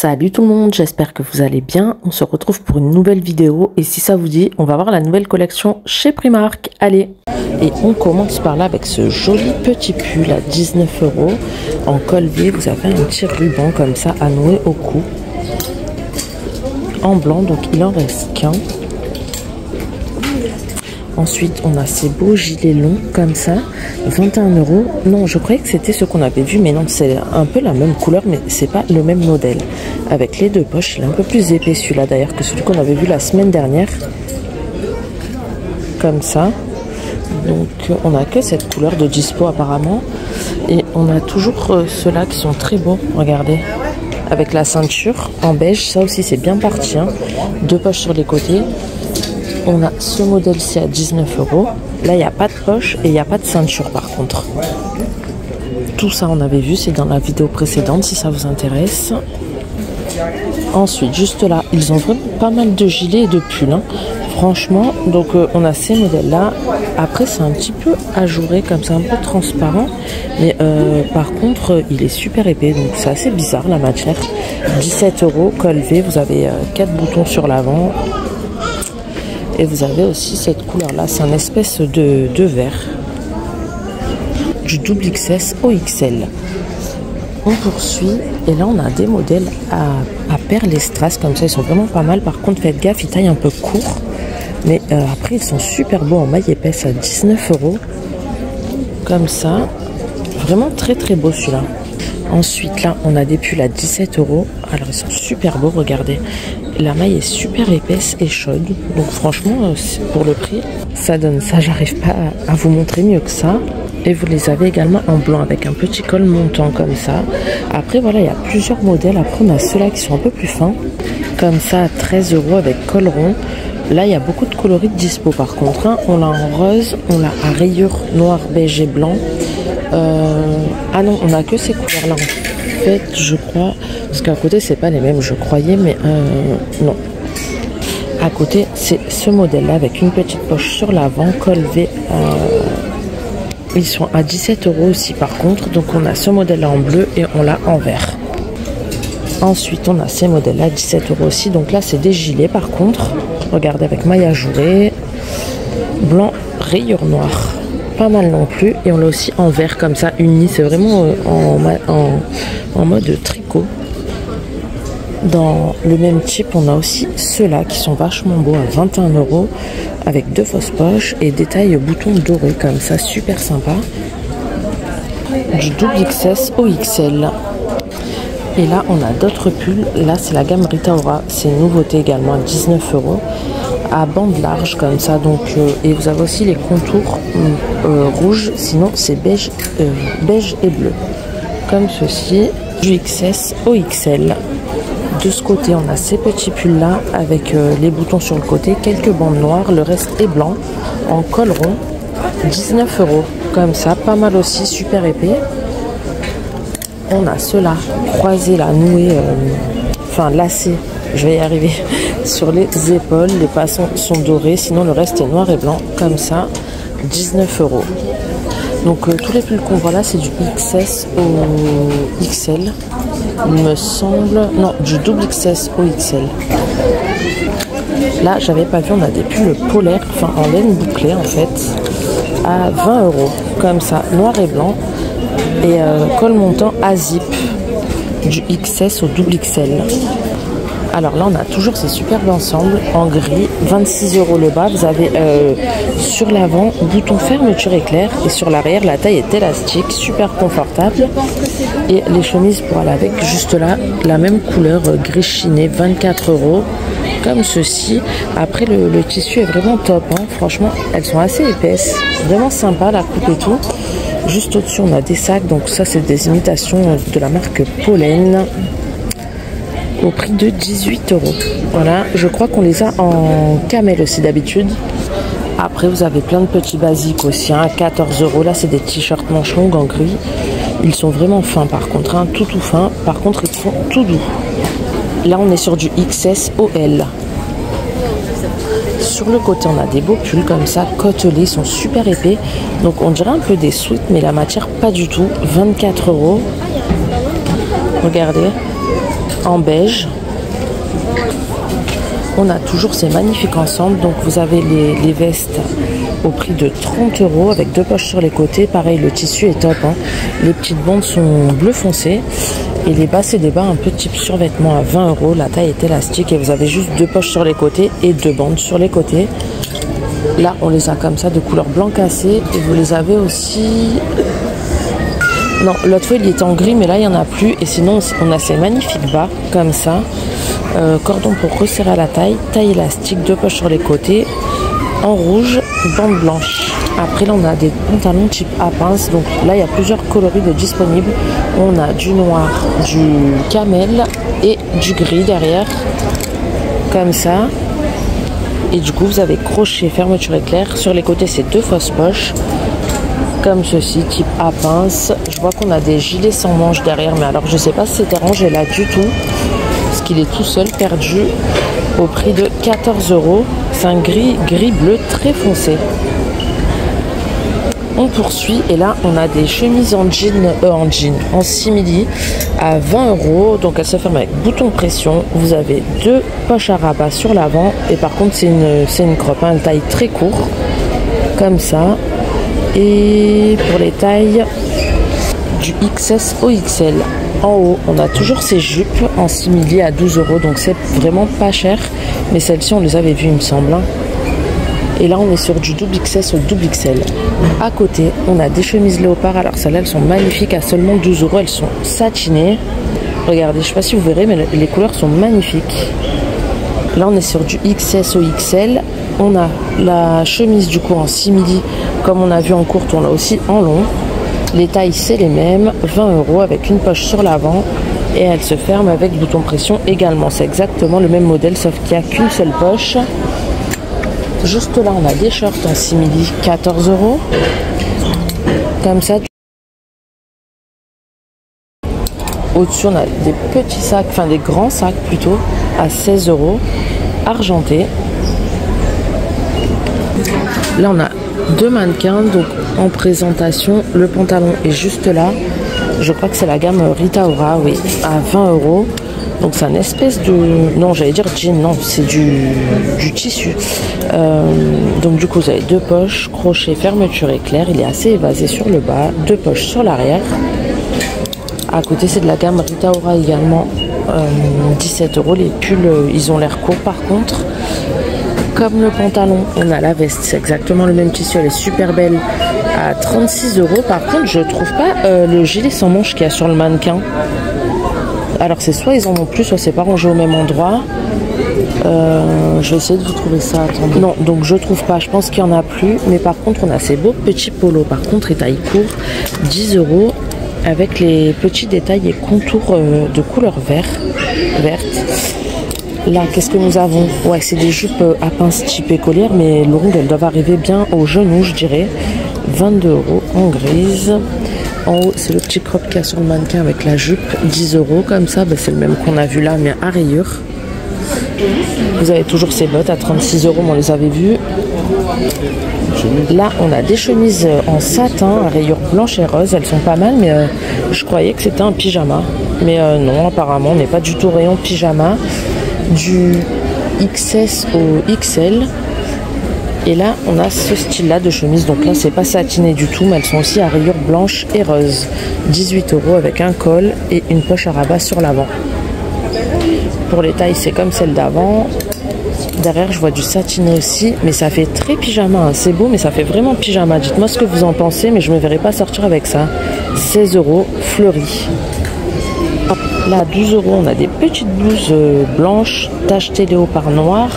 Salut tout le monde, j'espère que vous allez bien. On se retrouve pour une nouvelle vidéo et si ça vous dit, on va voir la nouvelle collection chez Primark. Allez, et on commence par là avec ce joli petit pull à 19 € en col V. Vous avez un petit ruban comme ça à nouer au cou en blanc, donc il en reste qu'un. Ensuite, on a ces beaux gilets longs comme ça, 21 €. Non, je croyais que c'était ce qu'on avait vu, mais non, c'est un peu la même couleur, mais c'est pas le même modèle. Avec les deux poches, il est un peu plus épais celui-là d'ailleurs que celui qu'on avait vu la semaine dernière. Comme ça. Donc, on n'a que cette couleur de dispo apparemment. Et on a toujours ceux-là qui sont très beaux, regardez. Avec la ceinture en beige, ça aussi c'est bien parti. Hein. Deux poches sur les côtés. On a ce modèle-ci à 19 €. Là, il n'y a pas de poche et il n'y a pas de ceinture par contre. Tout ça, on avait vu, c'est dans la vidéo précédente si ça vous intéresse. Ensuite, juste là, ils ont vraiment pas mal de gilets et de pulls. Hein. Franchement, donc on a ces modèles-là. Après, c'est un petit peu ajouré, comme ça, un peu transparent. Mais par contre, il est super épais, donc c'est assez bizarre la matière. 17 €, col V, vous avez 4 boutons sur l'avant. Et vous avez aussi cette couleur là, c'est un espèce de vert. Du double XS au XL. On poursuit et là on a des modèles à perles et strass comme ça, ils sont vraiment pas mal. Par contre faites gaffe, ils taillent un peu court. Mais après ils sont super beaux en maille épaisse à 19 €. Comme ça. Vraiment très très beau celui-là. Ensuite là on a des pulls à 17 €. Alors ils sont super beaux, regardez. La maille est super épaisse et chaude. Donc franchement pour le prix ça donne ça. J'arrive pas à vous montrer mieux que ça. Et vous les avez également en blanc avec un petit col montant comme ça. Après voilà, il y a plusieurs modèles. Après on a ceux-là qui sont un peu plus fins. Comme ça à 13 € avec col rond. Là il y a beaucoup de coloris de dispo par contre. Hein. On l'a en rose, on l'a à rayures noir, beige et blanc. Ah non, on a que ces couleurs là en fait, je crois, parce qu'à côté c'est pas les mêmes, je croyais, mais non. À côté c'est ce modèle là avec une petite poche sur l'avant, col V. Ils sont à 17 € aussi par contre. Donc on a ce modèle là en bleu et on l'a en vert. Ensuite on a ces modèles là 17 € aussi. Donc là c'est des gilets par contre. Regardez avec maille ajourée, blanc, rayures noires. Pas mal non plus, et on l'a aussi en vert comme ça uni, c'est vraiment en mode tricot. Dans le même type on a aussi ceux-là qui sont vachement beaux à 21 € avec deux fausses poches et détail boutons dorés comme ça, super sympa. Du double XS au XL. Et là on a d'autres pulls, là c'est la gamme Rita Ora, c'est une nouveauté également à 19 € à bande large comme ça. Donc et vous avez aussi les contours rouges, sinon c'est beige et bleu comme ceci. Du XS au XL. De ce côté on a ces petits pulls là avec les boutons sur le côté, quelques bandes noires, le reste est blanc en col rond, 19 € comme ça, pas mal aussi, super épais. On a ceux-là croisés là, noués, enfin lacés, je vais y arriver, sur les épaules. Les passants sont dorés, sinon le reste est noir et blanc comme ça, 19 €. Donc tous les pulls qu'on voit là c'est du XS au XL, il me semble, non, du double XS au XL. Là j'avais pas vu, on a des pulls polaires, enfin en laine bouclée en fait, à 20 € comme ça, noir et blanc. Et col montant à zip, du XS au double XL. Alors là on a toujours ces superbes ensembles en gris, 26 € le bas. Vous avez sur l'avant bouton fermeture éclair et sur l'arrière la taille est élastique, super confortable. Et les chemises pour aller avec, juste là la même couleur gris chiné, 24 € comme ceci. Après le tissu est vraiment top, hein. Franchement elles sont assez épaisses, vraiment sympa la coupe et tout. Juste au-dessus on a des sacs, donc ça c'est des imitations de la marque Pollen au prix de 18 €. Voilà, je crois qu'on les a en camel aussi d'habitude. Après vous avez plein de petits basiques aussi, hein, à 14 €. Là c'est des t-shirts manches longues en gris. Ils sont vraiment fins par contre, hein, tout fin. Par contre ils sont tout doux. Là on est sur du XS au L. Sur le côté on a des beaux pulls comme ça, côtelés, sont super épais. Donc on dirait un peu des sweats, mais la matière pas du tout. 24 €. Regardez. en beige. On a toujours ces magnifiques ensembles. Donc vous avez les vestes au prix de 30 € avec 2 poches sur les côtés. Pareil, le tissu est top, hein. Les petites bandes sont bleu foncé. Et les bas, c'est des bas un peu type survêtement à 20 €. La taille est élastique et vous avez juste 2 poches sur les côtés et 2 bandes sur les côtés. Là, on les a comme ça de couleur blanc cassé. Et vous les avez aussi... Non, l'autre fois, il était en gris, mais là, il n'y en a plus. Et sinon, on a ces magnifiques bas comme ça. Cordon pour resserrer à la taille. Taille élastique, 2 poches sur les côtés. En rouge, bande blanche. Après là on a des pantalons type à pince. Donc là il y a plusieurs coloris de disponibles. On a du noir, du camel et du gris derrière. Comme ça. Et du coup vous avez crochet, fermeture éclair. Sur les côtés c'est 2 fausses poches. Comme ceci, type à pince. Je vois qu'on a des gilets sans manches derrière. Mais alors je sais pas si c'était rangé là du tout. Parce qu'il est tout seul perdu. Au prix de 14 €. C'est un gris-bleu très foncé. On poursuit et là on a des chemises en simili à 20 €. Donc elles se ferment avec bouton pression. Vous avez 2 poches à rabat sur l'avant. Et par contre c'est une crop, hein, une taille très courte. Comme ça. Et pour les tailles du XS au XL. En haut, on a toujours ces jupes en simili à 12 €, donc c'est vraiment pas cher. Mais celles-ci, on les avait vues, il me semble. Et là, on est sur du double XS au double XL. À côté, on a des chemises léopard. Alors celles-là, elles sont magnifiques à seulement 12 €. Elles sont satinées. Regardez, je sais pas si vous verrez, mais les couleurs sont magnifiques. Là, on est sur du XS au XL. On a la chemise du coup en simili, comme on a vu en courte, on l'a aussi en long. Les tailles c'est les mêmes, 20 € avec une poche sur l'avant et elle se ferme avec bouton pression également. C'est exactement le même modèle sauf qu'il n'y a qu'une seule poche. Juste là on a des shorts en simili, 14 €. Comme ça. Au-dessus on a des petits sacs, enfin des grands sacs plutôt, à 16 € argentés. Là on a 2 mannequins, donc en présentation, le pantalon est juste là. Je crois que c'est la gamme Rita Ora, oui, à 20 €. Donc c'est une espèce de... Non, j'allais dire jean, non, c'est du tissu. Donc du coup, vous avez 2 poches, crochet, fermeture éclair. Il est assez évasé sur le bas, 2 poches sur l'arrière. À côté, c'est de la gamme Rita Ora également, 17 €. Les pulls, ils ont l'air courts par contre. Comme le pantalon, on a la veste, c'est exactement le même tissu, elle est super belle, à 36 €. Par contre, je trouve pas le gilet sans manche qu'il y a sur le mannequin. Alors c'est soit ils en ont plus, soit c'est pas rangé au même endroit. Je vais essayer de vous trouver ça. Attendez. Non, donc je trouve pas, je pense qu'il y en a plus. Mais par contre, on a ces beaux petits polos. Par contre, les tailles courtes, 10 € avec les petits détails et contours de couleur verte. Là, qu'est-ce que nous avons? Ouais, c'est des jupes à pince type écolière, mais longues. Elles doivent arriver bien au genou, je dirais. 22 € en grise. En haut, c'est le petit crop qu'il y a sur le mannequin avec la jupe. 10 € comme ça. Ben, c'est le même qu'on a vu là, mais à rayures. Vous avez toujours ces bottes à 36 €, mais on les avait vues. Là, on a des chemises en satin à rayures blanches et roses. Elles sont pas mal, mais je croyais que c'était un pyjama. Mais non, apparemment, on n'est pas du tout rayon pyjama. Du XS au XL. Et là, on a ce style-là de chemise. Donc là, c'est pas satiné du tout, mais elles sont aussi à rayures blanches et roses. 18 € avec un col et une poche à rabat sur l'avant. Pour les tailles, c'est comme celle d'avant. Derrière, je vois du satiné aussi, mais ça fait très pyjama. Hein. C'est beau, mais ça fait vraiment pyjama. Dites-moi ce que vous en pensez, mais je me verrai pas sortir avec ça. 16 € fleuri. Là, à 12 €, on a des petites blouses blanches tachetées léopard noir.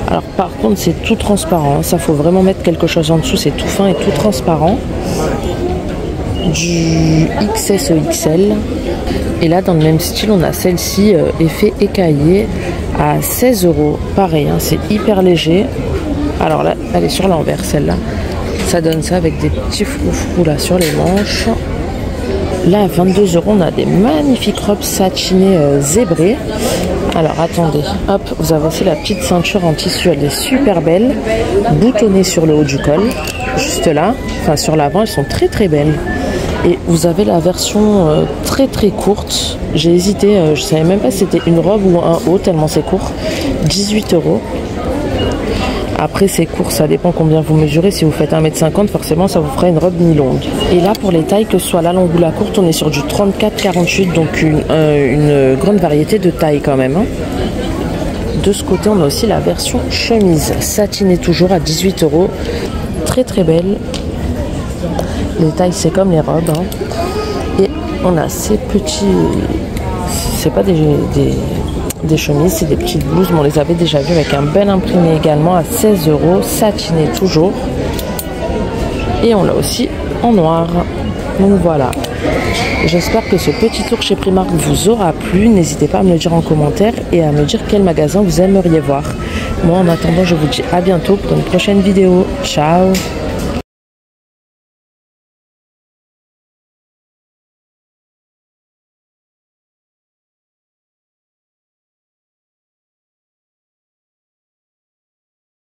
Alors, par contre, c'est tout transparent. Ça, faut vraiment mettre quelque chose en dessous. C'est tout fin et tout transparent. Du XS au XL. Et là, dans le même style, on a celle-ci, effet écaillé, à 16 €. Pareil, hein, c'est hyper léger. Alors là, elle est sur l'envers, celle-là. Ça donne ça avec des petits froufrous là sur les manches. Là, à 22 €, on a des magnifiques robes satinées zébrées. Alors, attendez. Hop, vous avez aussi la petite ceinture en tissu. Elle est super belle. Boutonnée sur le haut du col. Juste là. Enfin, sur l'avant, elles sont très très belles. Et vous avez la version très très courtes. J'ai hésité, je savais même pas si c'était une robe ou un haut tellement c'est court. 18 €. Après c'est court, ça dépend combien vous mesurez. Si vous faites 1,50 m, forcément ça vous fera une robe mi-longue. Et là pour les tailles, que ce soit la longue ou la courte, on est sur du 34-48, donc une grande variété de tailles quand même. Hein. De ce côté, on a aussi la version chemise, satinée toujours à 18 €. Très très belle. Les tailles, c'est comme les robes. Hein. Et on a ces petits... C'est pas des chemises, c'est des petites blouses, mais on les avait déjà vues avec un bel imprimé également à 16 €, satiné toujours. Et on l'a aussi en noir. Donc voilà. J'espère que ce petit tour chez Primark vous aura plu. N'hésitez pas à me le dire en commentaire et à me dire quel magasin vous aimeriez voir. Moi, en attendant, je vous dis à bientôt pour une prochaine vidéo. Ciao!